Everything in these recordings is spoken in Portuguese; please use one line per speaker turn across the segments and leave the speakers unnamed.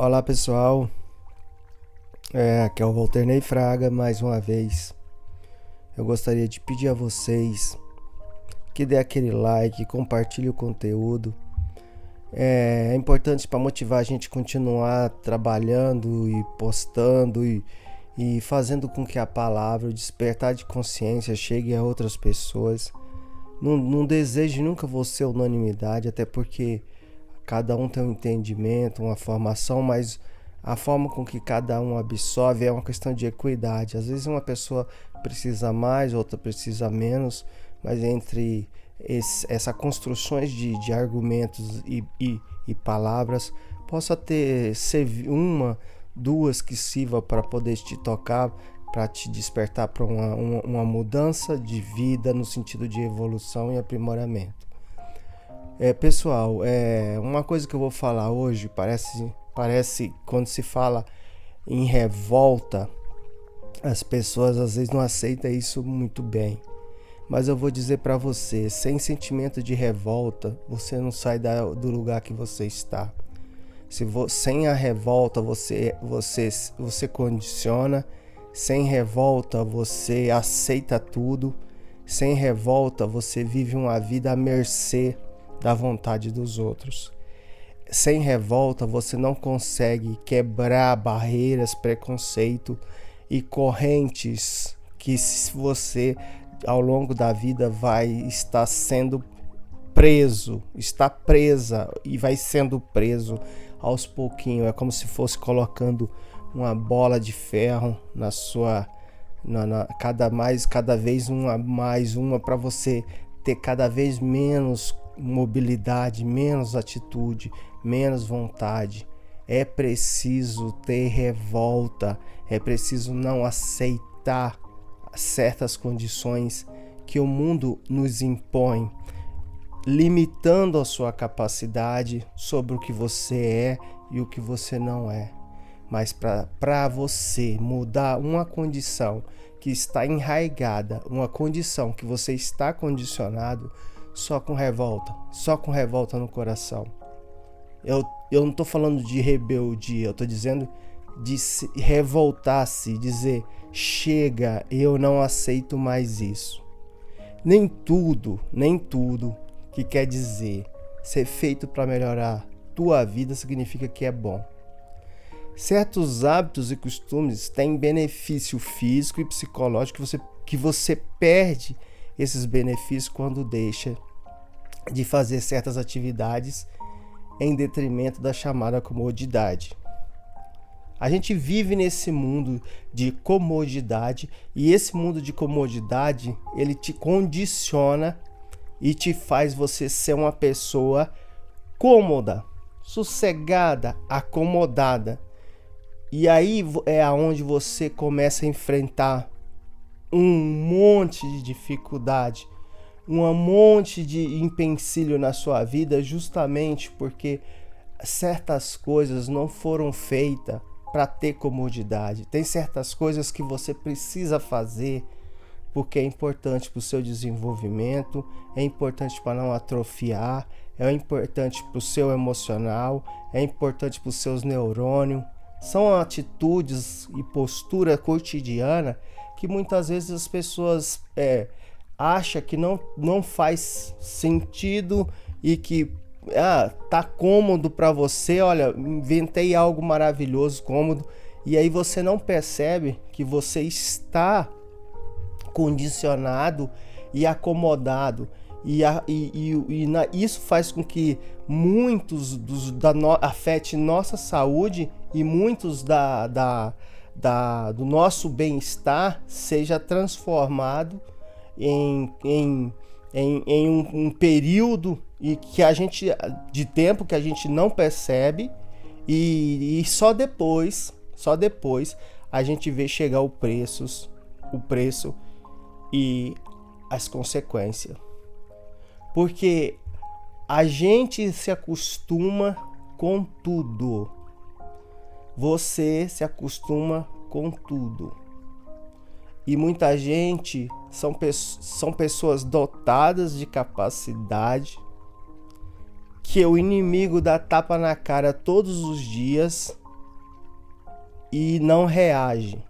Olá pessoal, aqui é o Walter Fraga mais uma vez. Eu gostaria de pedir a vocês que dê aquele like, compartilhe o conteúdo. É importante para motivar a gente a continuar trabalhando e postando e fazendo com que a palavra, o despertar de consciência chegue a outras pessoas. Não desejo nunca você unanimidade, até porque cada um tem um entendimento, uma formação, mas a forma com que cada um absorve é uma questão de equidade. Às vezes uma pessoa precisa mais, outra precisa menos, mas entre essas construções de argumentos e palavras, possa ter uma, duas que sirva para poder te tocar, para te despertar para uma mudança de vida no sentido de evolução e aprimoramento. Pessoal, uma coisa que eu vou falar hoje parece quando se fala em revolta, as pessoas às vezes não aceitam isso muito bem. Mas eu vou dizer para você, sem sentimento de revolta, você não sai do lugar que você está. Sem a revolta você condiciona, sem revolta você aceita tudo, sem revolta você vive uma vida à mercê da vontade dos outros. Sem revolta você não consegue quebrar barreiras, preconceito e correntes que você ao longo da vida vai estar sendo preso, está presa e vai sendo preso aos pouquinhos. É como se fosse colocando uma bola de ferro na sua cada vez uma para você ter cada vez menos mobilidade, menos atitude, menos vontade. É preciso ter revolta, é preciso não aceitar certas condições que o mundo nos impõe, limitando a sua capacidade sobre o que você é e o que você não é. Mas para você mudar uma condição que está enraizada, uma condição que você está condicionado, só com revolta no coração. Eu não estou falando de rebeldia, eu estou dizendo de se revoltar-se, dizer, chega, eu não aceito mais isso. Nem tudo que quer dizer ser feito para melhorar tua vida significa que é bom. Certos hábitos e costumes têm benefício físico e psicológico que você perde esses benefícios quando deixa de fazer certas atividades em detrimento da chamada comodidade. A gente vive nesse mundo de comodidade e esse mundo de comodidade, ele te condiciona e te faz você ser uma pessoa cômoda, sossegada, acomodada. E aí é aonde você começa a enfrentar um monte de dificuldade, um monte de empecilho na sua vida, justamente porque certas coisas não foram feitas para ter comodidade. Tem certas coisas que você precisa fazer porque é importante para o seu desenvolvimento, é importante para não atrofiar, é importante para o seu emocional, é importante para os seus neurônios. São atitudes e postura cotidiana que muitas vezes as pessoas acham que não faz sentido e que tá cômodo para você. Olha, inventei algo maravilhoso, cômodo, e aí você não percebe que você está condicionado e acomodado. Isso faz com que muitos afete nossa saúde e muitos do nosso bem-estar seja transformado em um período de tempo que a gente não percebe e só depois a gente vê chegar o preço e as consequências. Porque a gente se acostuma com tudo. Você se acostuma com tudo. E muita gente são pessoas dotadas de capacidade que o inimigo dá tapa na cara todos os dias e não reage.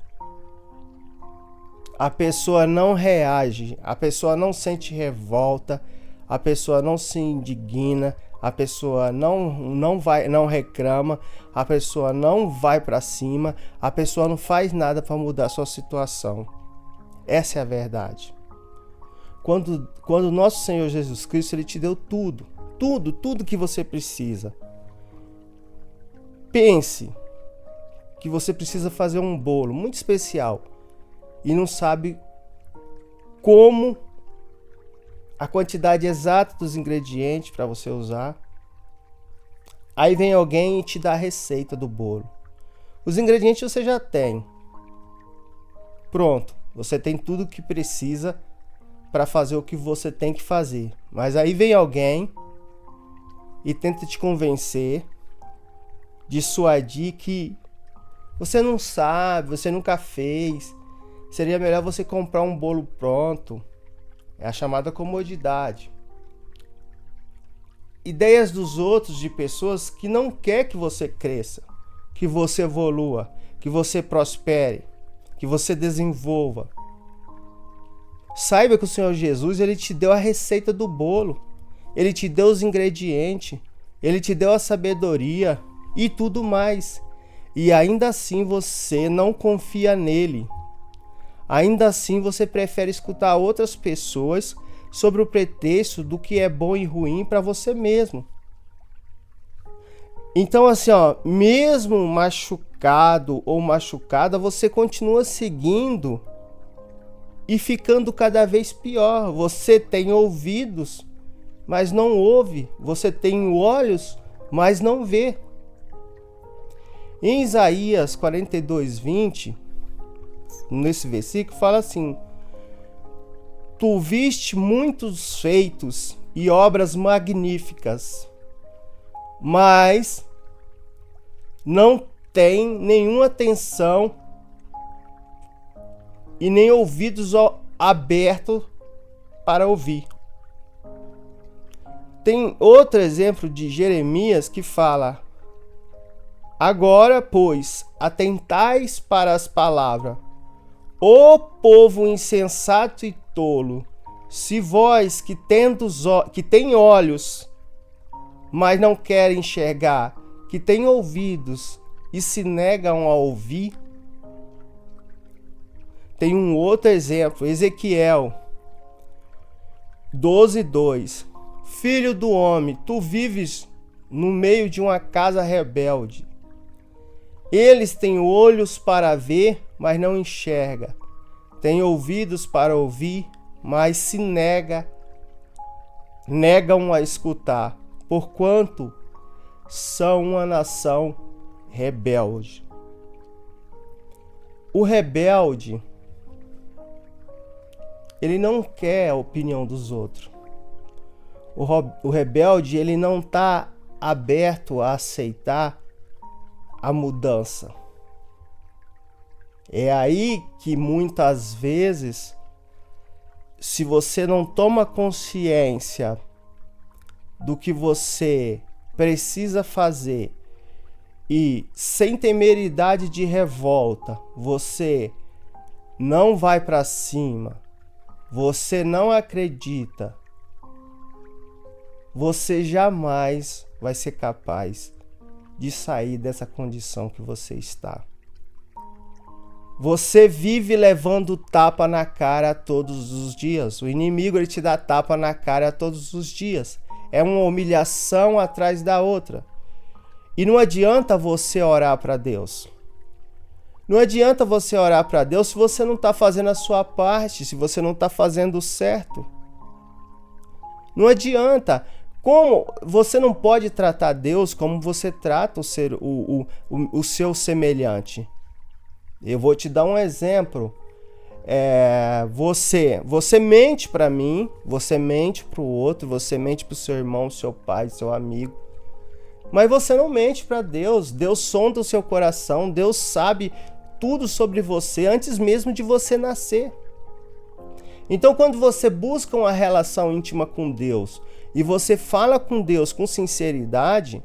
A pessoa não reage, a pessoa não sente revolta, a pessoa não se indigna, a pessoa não reclama, a pessoa não vai para cima, a pessoa não faz nada para mudar a sua situação. Essa é a verdade. Quando nosso Senhor Jesus Cristo, Ele te deu tudo que você precisa. Pense que você precisa fazer um bolo muito especial e não sabe como, a quantidade exata dos ingredientes para você usar. Aí vem alguém e te dá a receita do bolo. Os ingredientes você já tem. Pronto, você tem tudo o que precisa para fazer o que você tem que fazer. Mas aí vem alguém e tenta te convencer, dissuadir que você não sabe, você nunca fez. Seria melhor você comprar um bolo pronto. É a chamada comodidade. Ideias dos outros, de pessoas que não quer que você cresça, que você evolua, que você prospere, que você desenvolva. Saiba que o Senhor Jesus, Ele te deu a receita do bolo. Ele te deu os ingredientes. Ele te deu a sabedoria e tudo mais. E ainda assim você não confia nele. Ainda assim você prefere escutar outras pessoas sobre o pretexto do que é bom e ruim para você mesmo. Então assim, mesmo machucado ou machucada, você continua seguindo e ficando cada vez pior. Você tem ouvidos, mas não ouve. Você tem olhos, mas não vê. Em Isaías 42:20, nesse versículo, fala assim: Tu viste muitos feitos e obras magníficas, mas não tem nenhuma atenção e nem ouvidos abertos para ouvir. Tem outro exemplo de Jeremias que fala: Agora, pois, atentais para as palavras, ó povo insensato e tolo, se vós que tem olhos, mas não querem enxergar, que tem ouvidos e se negam a ouvir. Tem um outro exemplo, Ezequiel 12:2. Filho do homem, tu vives no meio de uma casa rebelde. Eles têm olhos para ver, mas não enxerga. Têm ouvidos para ouvir, mas se negam a escutar, porquanto são uma nação rebelde. O rebelde, ele não quer a opinião dos outros. O rebelde, ele não está aberto a aceitar a mudança. É aí que muitas vezes, se você não toma consciência do que você precisa fazer e sem temeridade de revolta, você não vai para cima, você não acredita, você jamais vai ser capaz de sair dessa condição que você está. Você vive levando tapa na cara todos os dias. O inimigo, ele te dá tapa na cara todos os dias. É uma humilhação atrás da outra. E não adianta você orar para Deus. Não adianta você orar para Deus se você não está fazendo a sua parte, se você não está fazendo o certo. Não adianta. Como você não pode tratar Deus como você trata o seu semelhante. Eu vou te dar um exemplo. Você mente para mim, você mente para o outro, você mente para o seu irmão, seu pai, seu amigo. Mas você não mente para Deus. Deus sonda o seu coração. Deus sabe tudo sobre você antes mesmo de você nascer. Então, quando você busca uma relação íntima com Deus e você fala com Deus com sinceridade,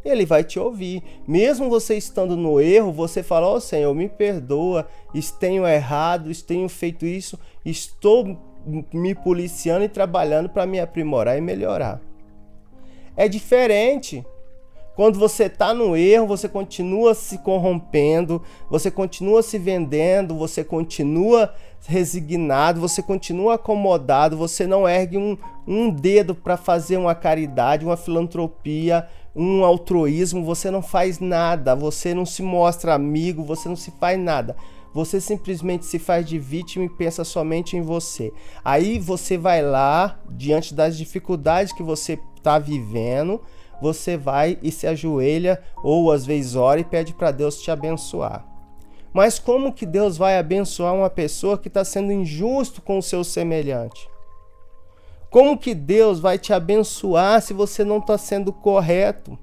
Ele vai te ouvir. Mesmo você estando no erro, você fala: ó Senhor, me perdoa, tenho errado, tenho feito isso, estou me policiando e trabalhando para me aprimorar e melhorar. É diferente. Quando você está no erro, você continua se corrompendo, você continua se vendendo, você continua resignado, você continua acomodado, você não ergue um dedo para fazer uma caridade, uma filantropia, um altruísmo, você não faz nada, você não se mostra amigo, você não se faz nada. Você simplesmente se faz de vítima e pensa somente em você. Aí você vai lá, diante das dificuldades que você está vivendo, você vai e se ajoelha ou às vezes ora e pede para Deus te abençoar. Mas como que Deus vai abençoar uma pessoa que está sendo injusto com o seu semelhante? Como que Deus vai te abençoar se você não está sendo correto?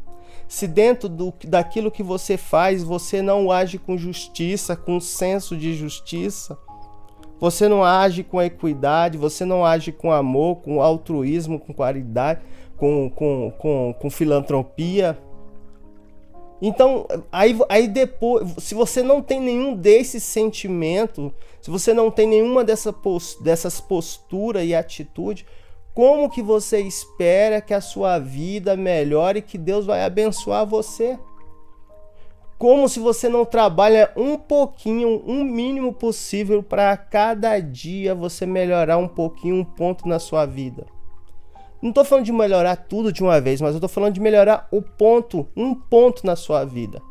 Se dentro daquilo que você faz, você não age com justiça, com senso de justiça, você não age com equidade, você não age com amor, com altruísmo, com caridade, com filantropia. Então, aí depois, se você não tem nenhum desses sentimentos, se você não tem nenhuma dessas posturas e atitude, como que você espera que a sua vida melhore e que Deus vai abençoar você? Como se você não trabalha um pouquinho, um mínimo possível para cada dia você melhorar um pouquinho, um ponto na sua vida. Não estou falando de melhorar tudo de uma vez, mas eu estou falando de melhorar um ponto na sua vida.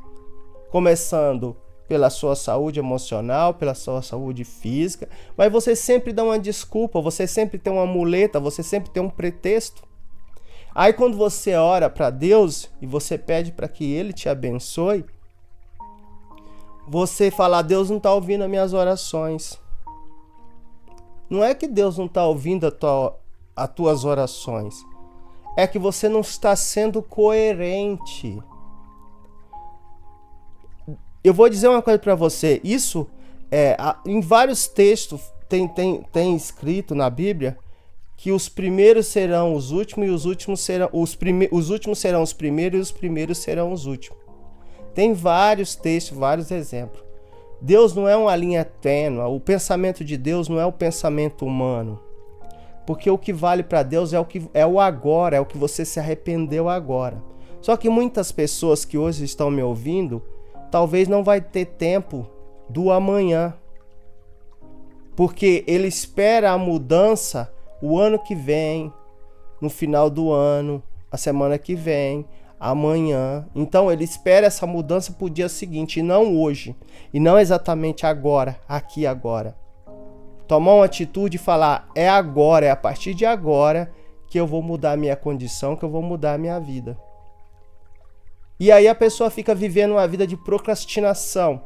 Começando pela sua saúde emocional, pela sua saúde física, mas você sempre dá uma desculpa, você sempre tem uma muleta, você sempre tem um pretexto. Aí quando você ora para Deus e você pede para que Ele te abençoe, você fala: Deus não está ouvindo as minhas orações. Não é que Deus não está ouvindo as tuas orações, é que você não está sendo coerente. Eu vou dizer uma coisa para você, isso em vários textos tem escrito na Bíblia que os primeiros serão os últimos e os últimos serão os últimos serão os primeiros e os primeiros serão os últimos. Tem vários textos, vários exemplos. Deus não é uma linha tênue, o pensamento de Deus não é o pensamento humano. Porque o que vale para Deus é o agora, é o que você se arrependeu agora. Só que muitas pessoas que hoje estão me ouvindo, talvez não vai ter tempo do amanhã. Porque ele espera a mudança o ano que vem, no final do ano, a semana que vem, amanhã. Então ele espera essa mudança para o dia seguinte, e não hoje. E não exatamente agora, aqui agora. Tomar uma atitude e falar: é agora, é a partir de agora que eu vou mudar a minha condição, que eu vou mudar a minha vida. E aí a pessoa fica vivendo uma vida de procrastinação.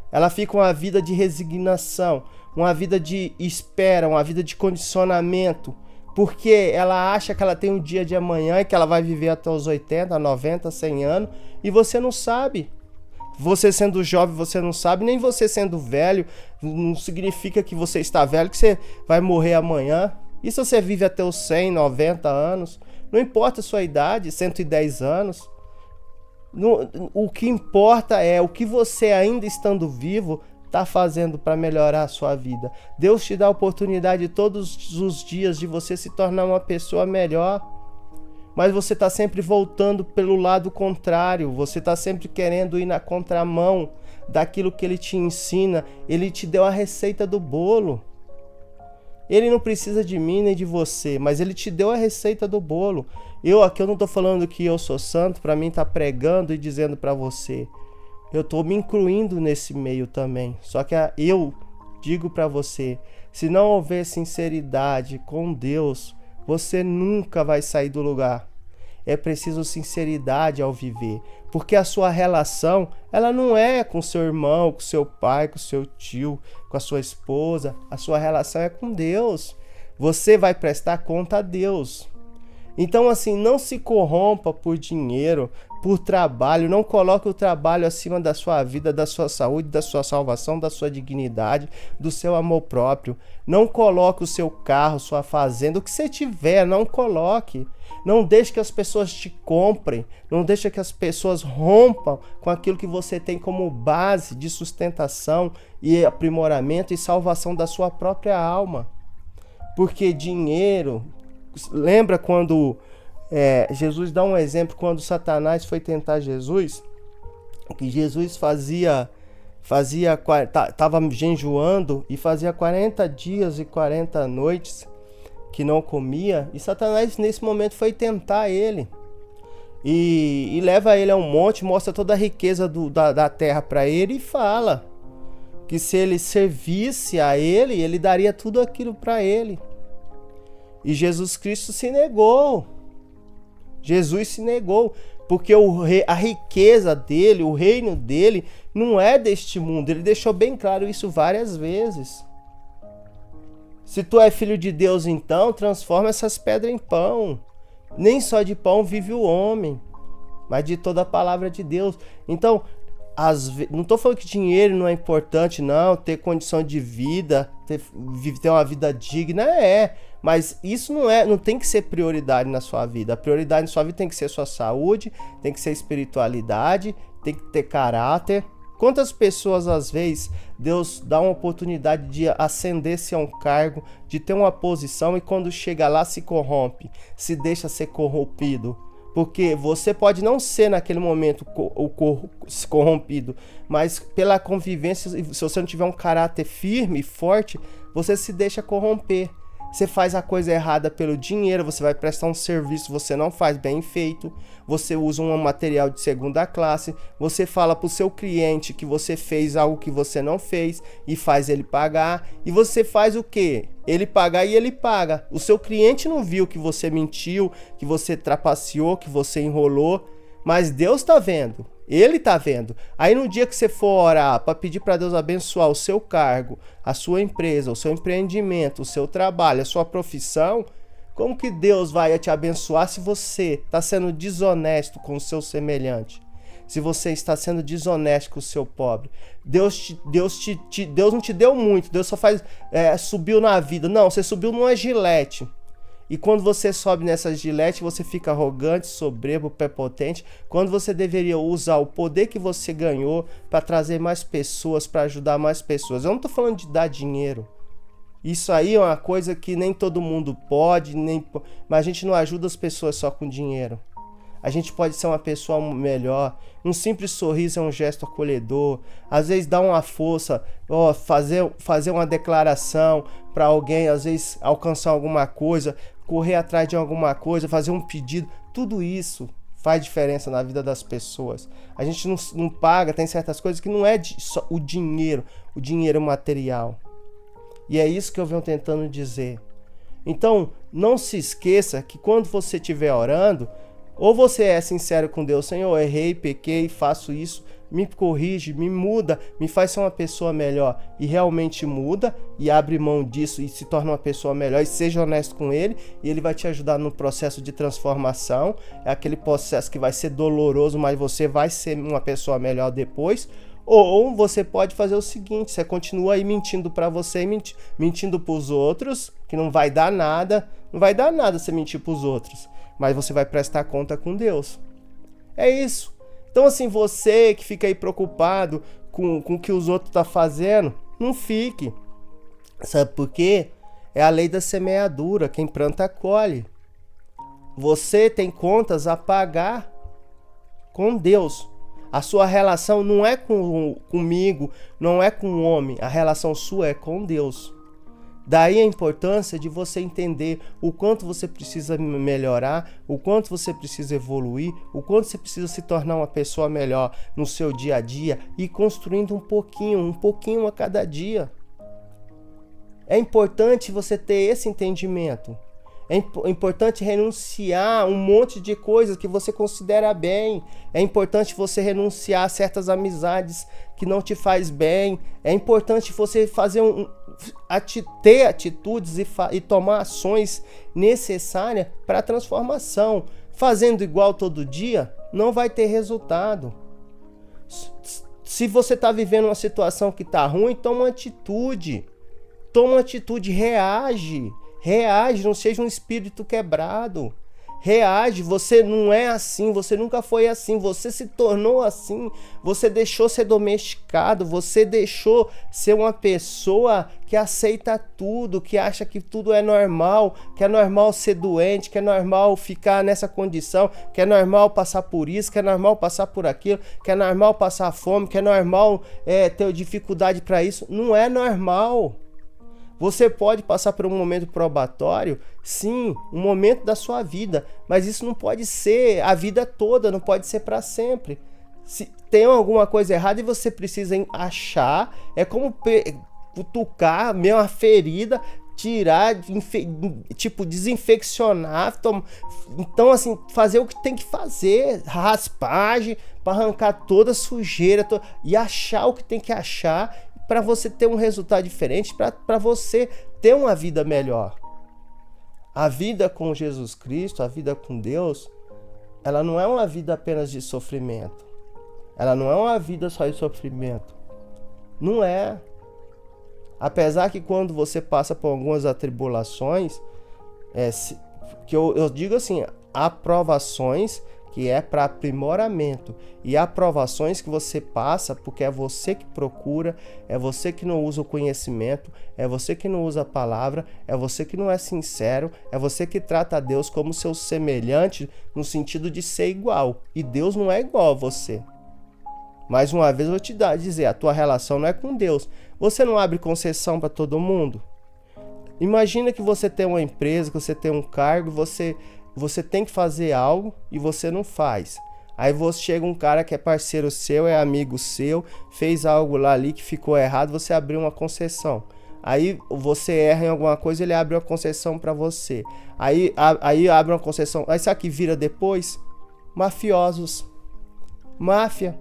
Ela fica uma vida de resignação, uma vida de espera, uma vida de condicionamento. Porque ela acha que ela tem um dia de amanhã e que ela vai viver até os 80, 90, 100 anos. E você não sabe. Você sendo jovem, você não sabe, nem você sendo velho, não significa que você está velho, que você vai morrer amanhã. E se você vive até os 100, 90 anos, não importa a sua idade, 110 anos. O que importa é o que você, ainda estando vivo, está fazendo para melhorar a sua vida. Deus te dá a oportunidade todos os dias de você se tornar uma pessoa melhor. Mas você está sempre voltando pelo lado contrário, você está sempre querendo ir na contramão daquilo que ele te ensina. Ele te deu a receita do bolo. Ele não precisa de mim nem de você, mas ele te deu a receita do bolo. Eu não estou falando que eu sou santo para mim estar pregando e dizendo para você. Eu estou me incluindo nesse meio também. Só que eu digo para você, se não houver sinceridade com Deus, você nunca vai sair do lugar. É preciso sinceridade ao viver, porque a sua relação, ela não é com seu irmão, com seu pai, com seu tio, com a sua esposa. A sua relação é com Deus. Você vai prestar conta a Deus. Então, assim, não se corrompa por dinheiro, por trabalho. Não coloque o trabalho acima da sua vida, da sua saúde, da sua salvação, da sua dignidade, do seu amor próprio. Não coloque o seu carro, sua fazenda, o que você tiver, não coloque. Não deixe que as pessoas te comprem. Não deixe que as pessoas rompam com aquilo que você tem como base de sustentação e aprimoramento e salvação da sua própria alma. Porque dinheiro... Lembra quando Jesus dá um exemplo, quando Satanás foi tentar Jesus, que Jesus estava jejuando e fazia 40 dias e 40 noites que não comia, e Satanás nesse momento foi tentar ele e leva ele a um monte, mostra toda a riqueza da terra para ele e fala que se ele servisse a ele, ele daria tudo aquilo para ele. E Jesus Cristo se negou. Jesus se negou, porque a riqueza dele, o reino dele, não é deste mundo. Ele deixou bem claro isso várias vezes. Se tu é filho de Deus, então, transforma essas pedras em pão. Nem só de pão vive o homem, mas de toda a palavra de Deus. Então, não estou falando que dinheiro não é importante, não, ter condição de vida, ter uma vida digna, mas isso não tem que ser prioridade na sua vida. A prioridade na sua vida tem que ser sua saúde, tem que ser espiritualidade, tem que ter caráter. Quantas pessoas, às vezes, Deus dá uma oportunidade de ascender-se a um cargo, de ter uma posição, e quando chega lá se corrompe, se deixa ser corrompido. Porque você pode não ser naquele momento corrompido, mas pela convivência, se você não tiver um caráter firme e forte, você se deixa corromper. Você faz a coisa errada pelo dinheiro, você vai prestar um serviço, você não faz bem feito, você usa um material de segunda classe, você fala para o seu cliente que você fez algo que você não fez e faz ele pagar, e você faz o quê? Ele pagar e ele paga. O seu cliente não viu que você mentiu, que você trapaceou, que você enrolou, mas Deus está vendo. Ele está vendo. Aí no dia que você for orar para pedir para Deus abençoar o seu cargo, a sua empresa, o seu empreendimento, o seu trabalho, a sua profissão, como que Deus vai te abençoar se você está sendo desonesto com o seu semelhante? Se você está sendo desonesto com o seu pobre? Deus não te deu muito, Deus só subiu na vida. Não, você subiu numa gilete. E quando você sobe nessa gilete, você fica arrogante, soberbo, prepotente, quando você deveria usar o poder que você ganhou para trazer mais pessoas, para ajudar mais pessoas. Eu não estou falando de dar dinheiro. Isso aí é uma coisa que nem todo mundo pode, mas a gente não ajuda as pessoas só com dinheiro. A gente pode ser uma pessoa melhor. Um simples sorriso é um gesto acolhedor. Às vezes dá uma força, fazer uma declaração para alguém, às vezes alcançar alguma coisa, correr atrás de alguma coisa, fazer um pedido. Tudo isso faz diferença na vida das pessoas. A gente não paga, tem certas coisas que não é só o dinheiro material. E é isso que eu venho tentando dizer. Então, não se esqueça que quando você estiver orando, ou você é sincero com Deus: Senhor, errei, pequei, faço isso, me corrige, me muda, me faz ser uma pessoa melhor. E realmente muda e abre mão disso e se torna uma pessoa melhor, e seja honesto com Ele, e Ele vai te ajudar no processo de transformação. É aquele processo que vai ser doloroso, mas você vai ser uma pessoa melhor depois. Ou você pode fazer o seguinte: você continua aí mentindo para você, mentindo para os outros, que não vai dar nada você mentir para os outros, mas você vai prestar conta com Deus. É isso. Então, assim, você que fica aí preocupado com o que os outros estão fazendo, não fique. Sabe por quê? É a lei da semeadura. Quem planta, colhe. Você tem contas a pagar com Deus. A sua relação não é comigo, não é com o homem. A relação sua é com Deus. Daí a importância de você entender o quanto você precisa melhorar, o quanto você precisa evoluir, o quanto você precisa se tornar uma pessoa melhor no seu dia a dia e construindo um pouquinho a cada dia. É importante você ter esse entendimento. É importante renunciar um monte de coisas que você considera bem. É importante você renunciar a certas amizades que não te faz bem. É importante você ter atitudes e tomar ações necessárias para a transformação. Fazendo igual todo dia, não vai ter resultado. Se você está vivendo uma situação que está ruim, toma uma atitude. Reage. Reage, não seja um espírito quebrado. Reage, você não é assim, você nunca foi assim, você se tornou assim, você deixou ser domesticado, você deixou ser uma pessoa que aceita tudo, que acha que tudo é normal, que é normal ser doente, que é normal ficar nessa condição, que é normal passar por isso, que é normal passar por aquilo, que é normal passar fome, que é normal ter dificuldade para isso. Não é normal. Você pode passar por um momento probatório, sim, um momento da sua vida, mas isso não pode ser a vida toda, não pode ser para sempre. Se tem alguma coisa errada e você precisa achar, é como cutucar meio uma ferida, tirar, tipo, desinfeccionar, então assim, fazer o que tem que fazer, raspagem, para arrancar toda a sujeira e achar o que tem que achar, para você ter um resultado diferente, para você ter uma vida melhor. A vida com Jesus Cristo, a vida com Deus, ela não é uma vida apenas de sofrimento. Ela não é uma vida só de sofrimento. Não é. Apesar que quando você passa por algumas atribulações, que eu digo assim, aprovações que é para aprimoramento, e aprovações que você passa porque é você que procura, é você que não usa o conhecimento, é você que não usa a palavra, é você que não é sincero, é você que trata a Deus como seu semelhante no sentido de ser igual, e Deus não é igual a você. Mais uma vez eu vou te dizer, a tua relação não é com Deus. Você não abre concessão para todo mundo? Imagina que você tem uma empresa, que você tem um cargo, você tem que fazer algo e você não faz. Aí você chega um cara que é parceiro seu, é amigo seu, fez algo lá ali que ficou errado, você abriu uma concessão. Aí você erra em alguma coisa, ele abre uma concessão para você. Aí abre uma concessão. Aí sabe o que vira depois? Mafiosos. Máfia.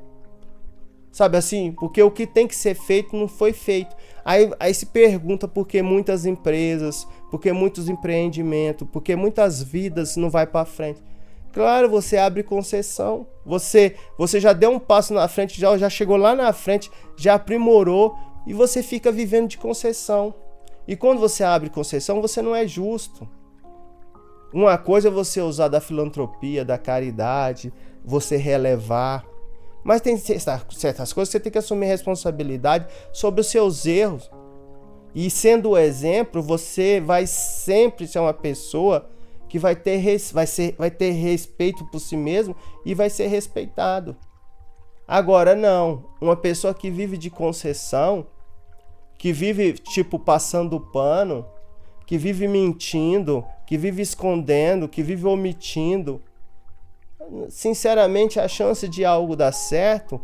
Sabe assim? Porque o que tem que ser feito não foi feito. Aí se pergunta por que muitas empresas, por que muitos empreendimentos, por que muitas vidas não vai para frente. Claro, você abre concessão. Você já deu um passo na frente, já chegou lá na frente, já aprimorou e você fica vivendo de concessão. E quando você abre concessão, você não é justo. Uma coisa é você usar da filantropia, da caridade, você relevar. Mas tem certas coisas que você tem que assumir responsabilidade sobre os seus erros. E sendo o exemplo, você vai sempre ser uma pessoa que vai ter respeito por si mesmo e vai ser respeitado. Agora não, uma pessoa que vive de concessão, que vive tipo passando pano, que vive mentindo, que vive escondendo, que vive omitindo, sinceramente, a chance de algo dar certo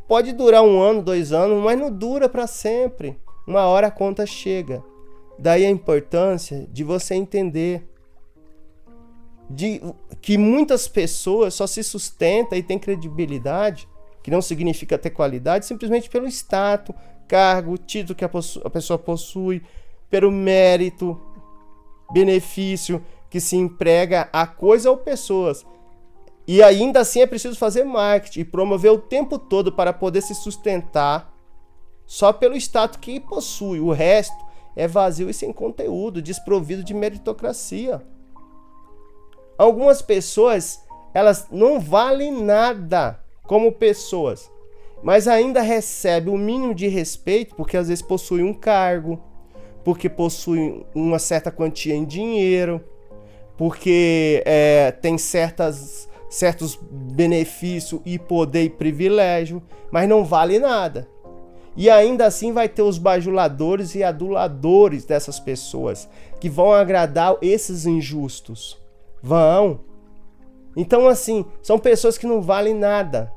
pode durar 1 ano, 2 anos, mas não dura para sempre. Uma hora a conta chega. Daí a importância de você entender que muitas pessoas só se sustentam e têm credibilidade, que não significa ter qualidade, simplesmente pelo status, cargo, título que a pessoa possui, pelo mérito, benefício que se emprega a coisa ou pessoas. E ainda assim é preciso fazer marketing e promover o tempo todo para poder se sustentar só pelo status que possui. O resto é vazio e sem conteúdo, desprovido de meritocracia. Algumas pessoas, elas não valem nada como pessoas, mas ainda recebem o mínimo de respeito porque às vezes possuem um cargo, porque possuem uma certa quantia em dinheiro, porque tem certos benefícios e poder e privilégio, mas não vale nada. E ainda assim vai ter os bajuladores e aduladores dessas pessoas, que vão agradar esses injustos. Vão. Então assim, são pessoas que não valem nada,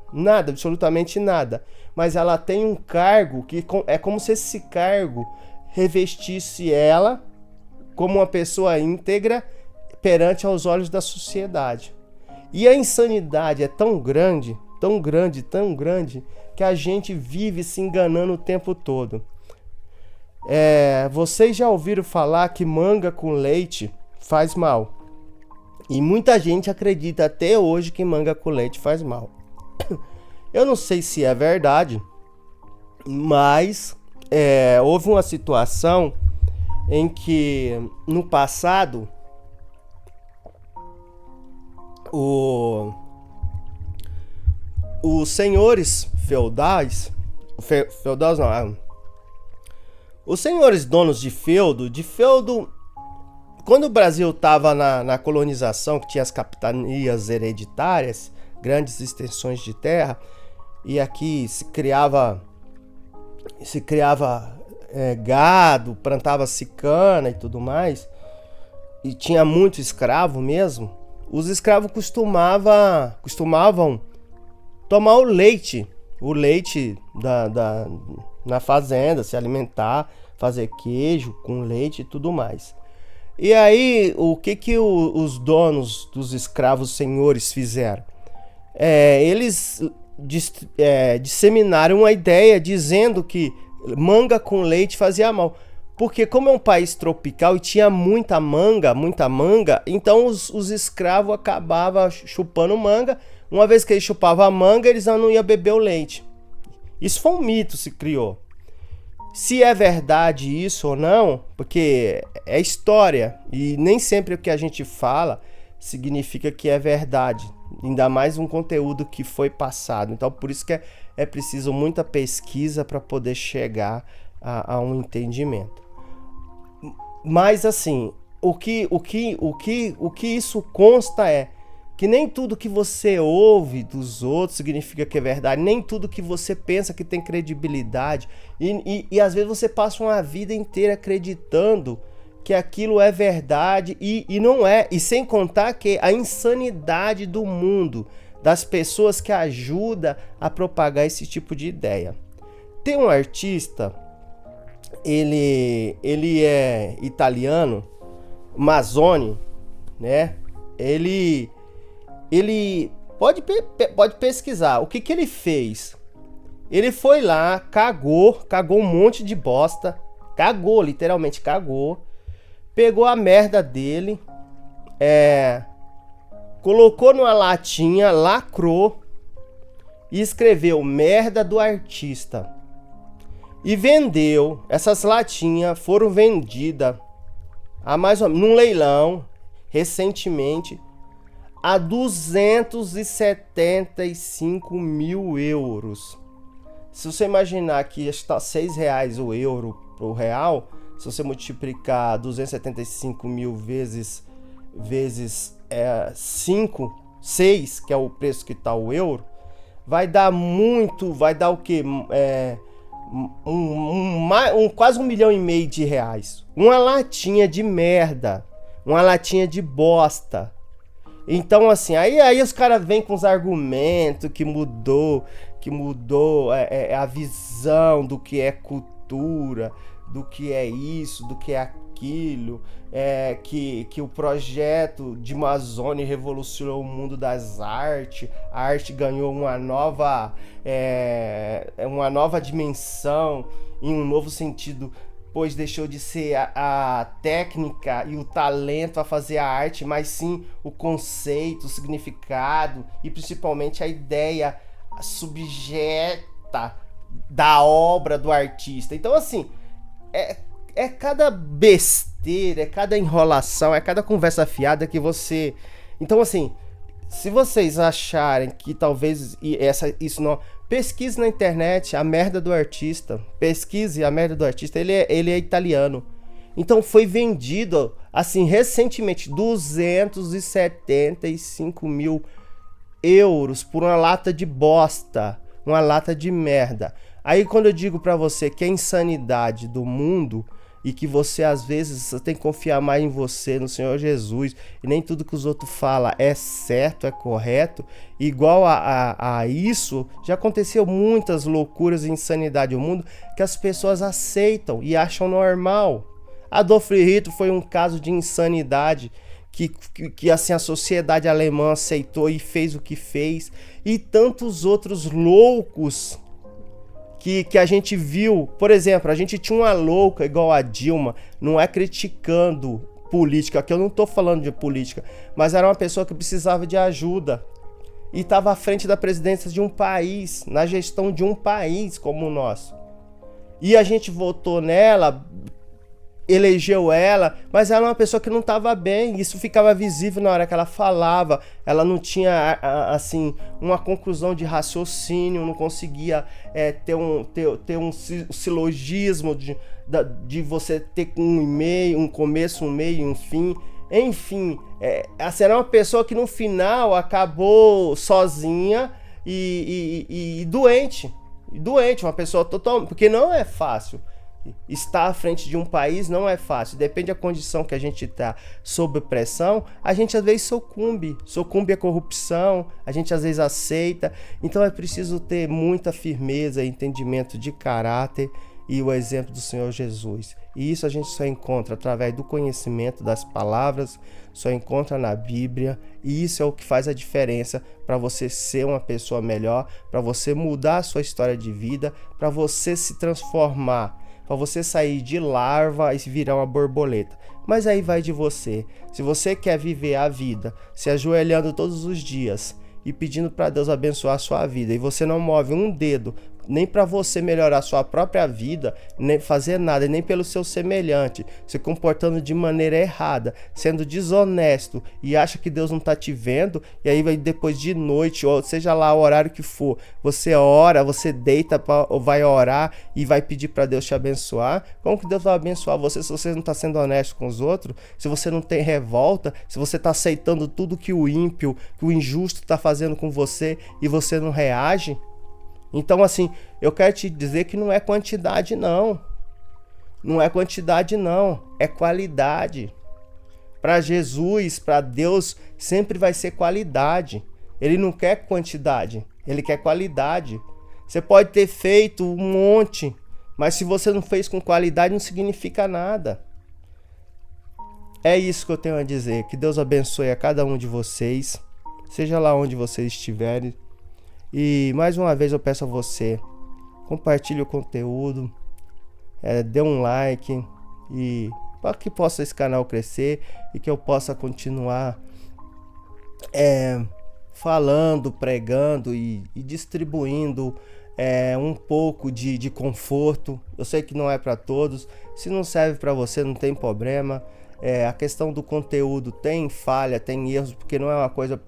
absolutamente nada. Mas ela tem um cargo que é como se esse cargo revestisse ela como uma pessoa íntegra perante aos olhos da sociedade. E a insanidade é tão grande, que a gente vive se enganando o tempo todo. Vocês já ouviram falar que manga com leite faz mal? E muita gente acredita até hoje que manga com leite faz mal. Eu não sei se é verdade, mas houve uma situação em que no passado o, os senhores feudais, feudais não, os senhores donos de feudo, quando o Brasil estava na colonização, que tinha as capitanias hereditárias, grandes extensões de terra, e aqui se criava gado, plantava-se cana e tudo mais, e tinha muito escravo mesmo. Os escravos costumavam tomar o leite na fazenda, se alimentar, fazer queijo com leite e tudo mais. E aí, o que os donos dos escravos senhores fizeram? Eles disseminaram uma ideia dizendo que manga com leite fazia mal. Porque como é um país tropical e tinha muita manga, então os escravos acabavam chupando manga. Uma vez que eles chupavam a manga, eles não iam beber o leite. Isso foi um mito, se criou. Se é verdade isso ou não, porque é história e nem sempre o que a gente fala significa que é verdade. Ainda mais um conteúdo que foi passado. Então, por isso que é preciso muita pesquisa para poder chegar a um entendimento. Mas, assim, o que isso consta é que nem tudo que você ouve dos outros significa que é verdade, nem tudo que você pensa que tem credibilidade, e às vezes você passa uma vida inteira acreditando que aquilo é verdade e não é, e sem contar que a insanidade do mundo, das pessoas que ajudam a propagar esse tipo de ideia. Tem um artista, ele é italiano, Manzoni, né? Ele pode pesquisar o que ele fez. Ele foi lá, cagou um monte de bosta, literalmente cagou, pegou a merda dele, colocou numa latinha, lacrou e escreveu merda do artista e vendeu. Essas latinhas foram vendidas a mais ou menos num leilão recentemente a 275 mil euros. Se você imaginar que está R$6 o euro pro real, se você multiplicar 275 mil vezes 6, que é o preço que está o euro, vai dar o quê? Quase 1,5 milhão de reais. Uma latinha de merda, uma latinha de bosta. Então, assim, aí os caras vêm com os argumentos que mudou a visão do que é cultura, do que é isso, do que é aquilo, que o projeto de Manzoni revolucionou o mundo das artes, a arte ganhou uma nova dimensão, em um novo sentido, pois deixou de ser a técnica e o talento a fazer a arte, mas sim o conceito, o significado e principalmente a ideia subjeta da obra do artista. Então, assim, é cada besteira, é cada enrolação, é cada conversa fiada que você... Então, assim, se vocês acharem que talvez isso não... Pesquise na internet a merda do artista. Pesquise a merda do artista. Ele é italiano. Então foi vendido, assim, recentemente, 275 mil euros por uma lata de bosta. Uma lata de merda. Aí quando eu digo pra você que é insanidade do mundo e que você às vezes tem que confiar mais em você, no Senhor Jesus, e nem tudo que os outros falam é certo, é correto, igual a isso, já aconteceu muitas loucuras e insanidade no mundo que as pessoas aceitam e acham normal. Adolf Hitler foi um caso de insanidade que assim, a sociedade alemã aceitou e fez o que fez, e tantos outros loucos que a gente viu. Por exemplo, a gente tinha uma louca igual a Dilma, não é criticando política, que eu não tô falando de política, mas era uma pessoa que precisava de ajuda e estava à frente da presidência de um país, na gestão de um país como o nosso. E a gente votou nela elegeu ela, mas ela é uma pessoa que não estava bem. Isso ficava visível na hora que ela falava. Ela não tinha, assim, uma conclusão de raciocínio, não conseguia ter um silogismo de você ter um começo, um meio e um fim. Enfim, essa era uma pessoa que no final acabou sozinha e doente. Doente, uma pessoa totalmente. Porque não é fácil. Estar à frente de um país não é fácil. Depende da condição que a gente está sob pressão, a gente às vezes sucumbe à corrupção, a gente às vezes aceita. Então é preciso ter muita firmeza, entendimento de caráter e o exemplo do Senhor Jesus. E isso a gente só encontra através do conhecimento das palavras, só encontra na Bíblia, e isso é o que faz a diferença para você ser uma pessoa melhor, para você mudar a sua história de vida, para você se transformar, para você sair de larva e virar uma borboleta. Mas aí vai de você. Se você quer viver a vida se ajoelhando todos os dias e pedindo para Deus abençoar a sua vida, e você não move um dedo nem para você melhorar a sua própria vida, nem fazer nada, nem pelo seu semelhante, se comportando de maneira errada, sendo desonesto e acha que Deus não está te vendo, e aí vai depois de noite, ou seja lá o horário que for, você ora, você deita, vai orar e vai pedir para Deus te abençoar. Como que Deus vai abençoar você se você não está sendo honesto com os outros, se você não tem revolta, se você está aceitando tudo que o ímpio, que o injusto está fazendo com você e você não reage? Então, assim, eu quero te dizer que não é quantidade, não. Não é quantidade, não. É qualidade. Para Jesus, para Deus, sempre vai ser qualidade. Ele não quer quantidade, ele quer qualidade. Você pode ter feito um monte, mas se você não fez com qualidade, não significa nada. É isso que eu tenho a dizer. Que Deus abençoe a cada um de vocês, seja lá onde vocês estiverem. E mais uma vez eu peço a você, compartilhe o conteúdo, dê um like, e para que possa esse canal crescer e que eu possa continuar falando, pregando e distribuindo um pouco de conforto. Eu sei que não é para todos, se não serve para você não tem problema. A questão do conteúdo tem falha, tem erros, porque não é uma coisa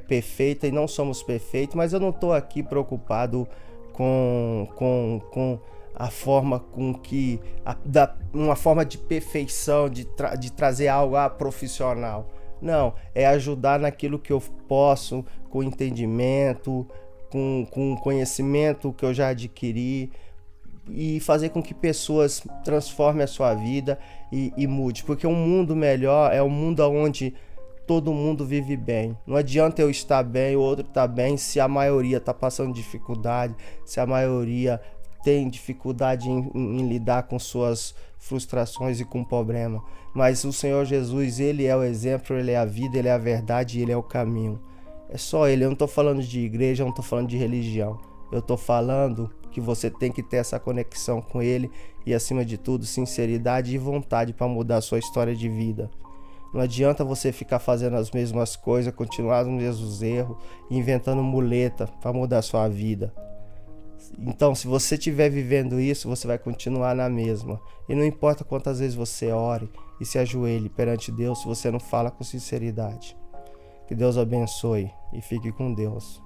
perfeita e não somos perfeitos, mas eu não estou aqui preocupado com a forma com que uma forma de perfeição, de trazer algo profissional. Não, é ajudar naquilo que eu posso, com entendimento, com conhecimento que eu já adquiri, e fazer com que pessoas transformem a sua vida e mude, porque um mundo melhor é um mundo onde todo mundo vive bem. Não adianta eu estar bem, o outro estar bem, se a maioria está passando dificuldade, se a maioria tem dificuldade em lidar com suas frustrações e com problema. Mas o Senhor Jesus, Ele é o exemplo, Ele é a vida, Ele é a verdade e Ele é o caminho. É só Ele. Eu não estou falando de igreja, eu não estou falando de religião. Eu estou falando que você tem que ter essa conexão com Ele e, acima de tudo, sinceridade e vontade para mudar a sua história de vida. Não adianta você ficar fazendo as mesmas coisas, continuar nos mesmos erros, inventando muleta para mudar a sua vida. Então, se você estiver vivendo isso, você vai continuar na mesma. E não importa quantas vezes você ore e se ajoelhe perante Deus, se você não fala com sinceridade. Que Deus abençoe e fique com Deus.